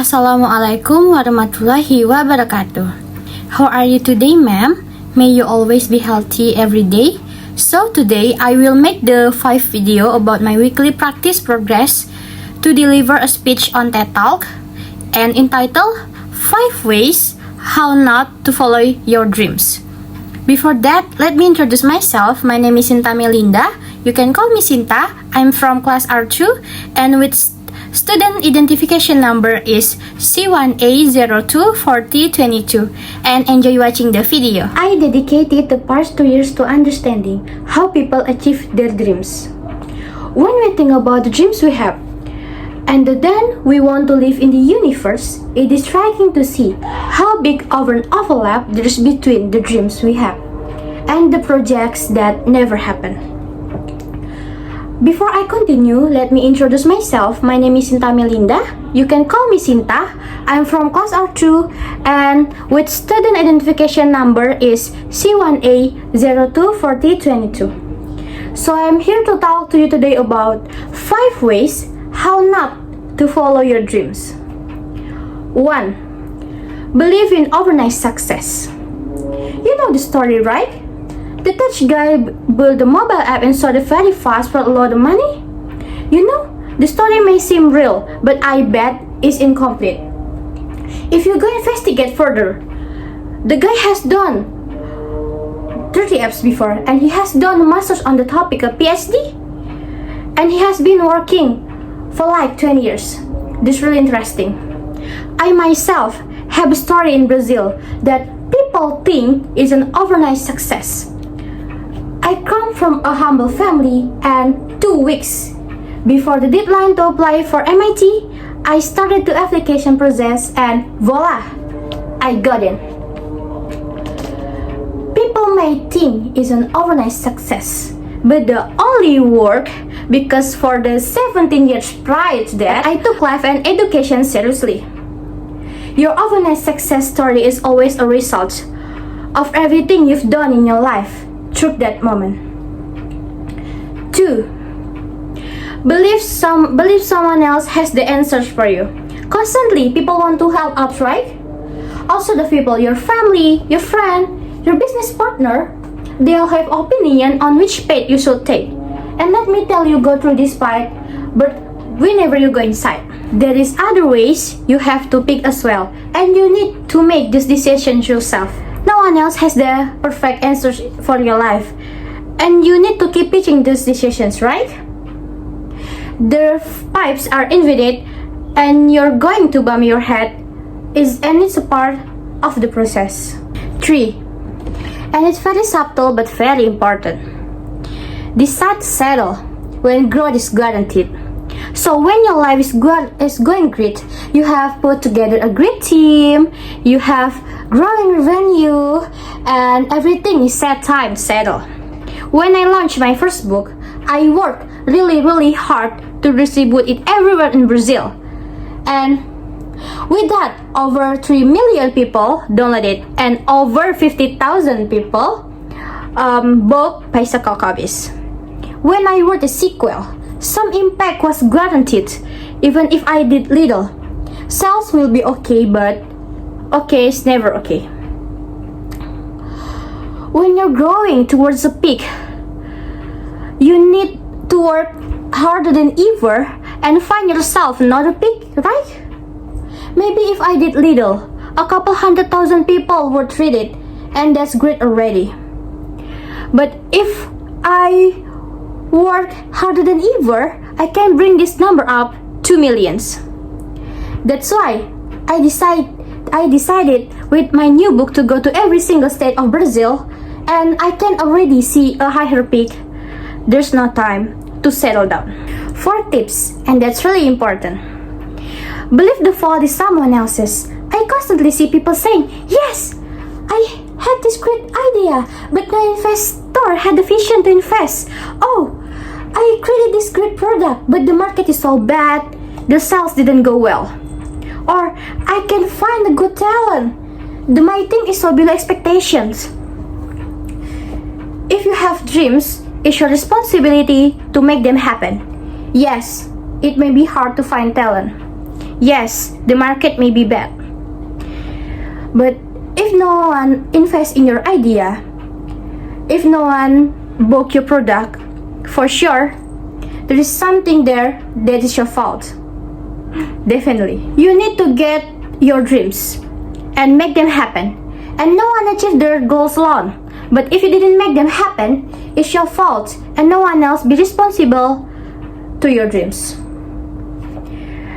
Assalamualaikum warahmatullahi wabarakatuh. How are you today, ma'am? May you always be healthy every day. So today I will make the 5 video about my weekly practice progress to deliver a speech on TED Talk and entitled 5 Ways How Not to Follow Your Dreams. Before that, let me introduce myself. My name is Sinta Meilinda. You can call me Sinta. I'm from class R2 and with student identification number is C1A024022 and enjoy watching the video. I dedicated the past 2 years to understanding how people achieve their dreams. When we think about the dreams we have and then we want to live in the universe, it is striking to see how big of an overlap there is between the dreams we have and the projects that never happen. Before I continue, let me introduce myself. My name is Sinta Meilinda. You can call me Sinta. I'm from class R2 and with student identification number is C1A024022. So I'm here to talk to you today about 5 ways how not to follow your dreams. 1. Believe in overnight success. You know the story, right? The Dutch guy built a mobile app and sold it very fast for a lot of money. You know, the story may seem real, but I bet it's incomplete. If you go investigate further, the guy has done 30 apps before and he has done a master's on the topic, a PhD. And he has been working for like 20 years. This is really interesting. I myself have a story in Brazil that people think is an overnight success. I come from a humble family and 2 weeks before the deadline to apply for MIT, I started the application process and voila, I got in. People may think it's an overnight success, but the only work because for the 17 years prior to that, I took life and education seriously. Your overnight success story is always a result of everything you've done in your life through that moment. 2. Believe someone else has the answers for you. Constantly, people want to help out, right? Also the people, your family, your friend, your business partner, they all have opinion on which path you should take. And let me tell you, go through this path, but whenever you go inside, there is other ways you have to pick as well, and you need to make this decision yourself. No one else has the perfect answers for your life, and you need to keep picking these decisions, right? The pipes are invalid, and you're going to bump your head, and it's a part of the process. 3. And it's very subtle but very important. Decide to settle when growth is guaranteed. So when your life is going great, you have put together a great team, you have growing revenue, and everything is set time settled. When I launched my first book, I worked really hard to distribute it everywhere in Brazil. And with that, over 3 million people downloaded it and over 50,000 people bought bicycle copies. When I wrote a sequel, some impact was guaranteed, even if I did little. Sales will be okay, but okay is never okay. When you're growing towards a peak, you need to work harder than ever and find yourself another peak, right? Maybe if I did little, a couple 100,000 people would read it, and that's great already. But if I work harder than ever, I can bring this number up to millions. That's why I decided with my new book to go to every single state of Brazil, and I can already see a higher peak. There's no time to settle down. 4 tips, and that's really important. Believe the fault is someone else's. I constantly see people saying, yes, I had this great idea, but no investor had the vision to invest. Oh, I created this great product, but the market is so bad, the sales didn't go well. Or, I can find a good talent, my thing is so below expectations. If you have dreams, it's your responsibility to make them happen. Yes, it may be hard to find talent. Yes, the market may be bad. But if no one invests in your idea, if no one book your product, for sure, there is something there that is your fault. Definitely. You need to get your dreams and make them happen. And no one achieved their goals alone. But if you didn't make them happen, it's your fault and no one else be responsible to your dreams.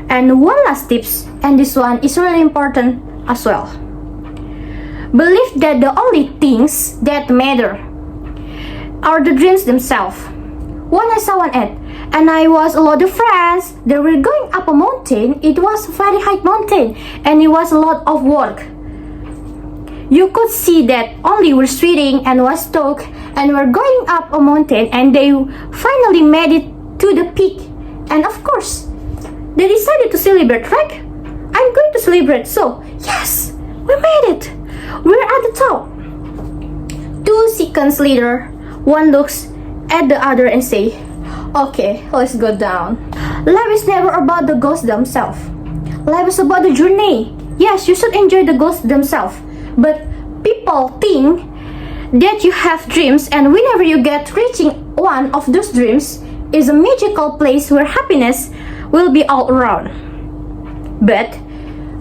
And one last tips, and this one is really important as well. Believe that the only things that matter are the dreams themselves. When I saw one ad, and I was a lot of friends, they were going up a mountain. It was a very high mountain, and it was a lot of work. You could see that only were sweating and was stoked and were going up a mountain, and they finally made it to the peak. And of course, they decided to celebrate, right? I'm going to celebrate, so yes, we made it. We're at the top. 2 seconds later, one looks at the other and say, okay, let's go down. Life is never about the goals themselves. Life is about the journey. Yes, you should enjoy the goals themselves. But people think that you have dreams, and whenever you get reaching one of those dreams is a magical place where happiness will be all around. But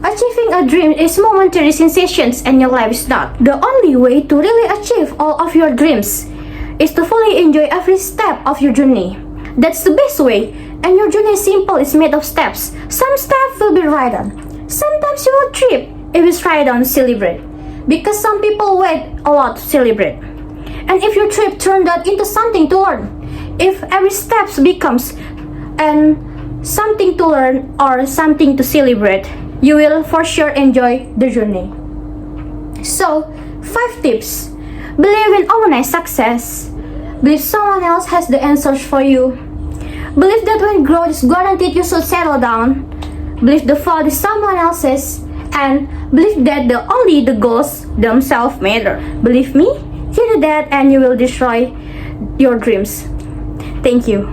achieving a dream is momentary sensations, and your life is not. The only way to really achieve all of your dreams is to fully enjoy every step of your journey. That's the best way, and your journey is simple. It's made of steps. Some steps will be right on. Sometimes you will trip if it's right on, celebrate. Because some people wait a lot to celebrate. And if your trip turned that into something to learn, if every step becomes something to learn or something to celebrate, you will for sure enjoy the journey. So, 5 tips. Believe in overnight success. Believe someone else has the answers for you. Believe that when growth is guaranteed, you should settle down. Believe the fault is someone else's. And believe that only the goals themselves matter. Believe me, you do that and you will destroy your dreams. Thank you.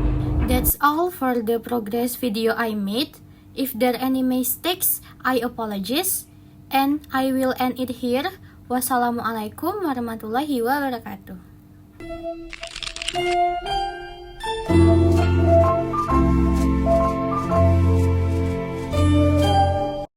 That's all for the progress video I made. If there are any mistakes, I apologize. And I will end it here. Wassalamualaikum warahmatullahi wabarakatuh.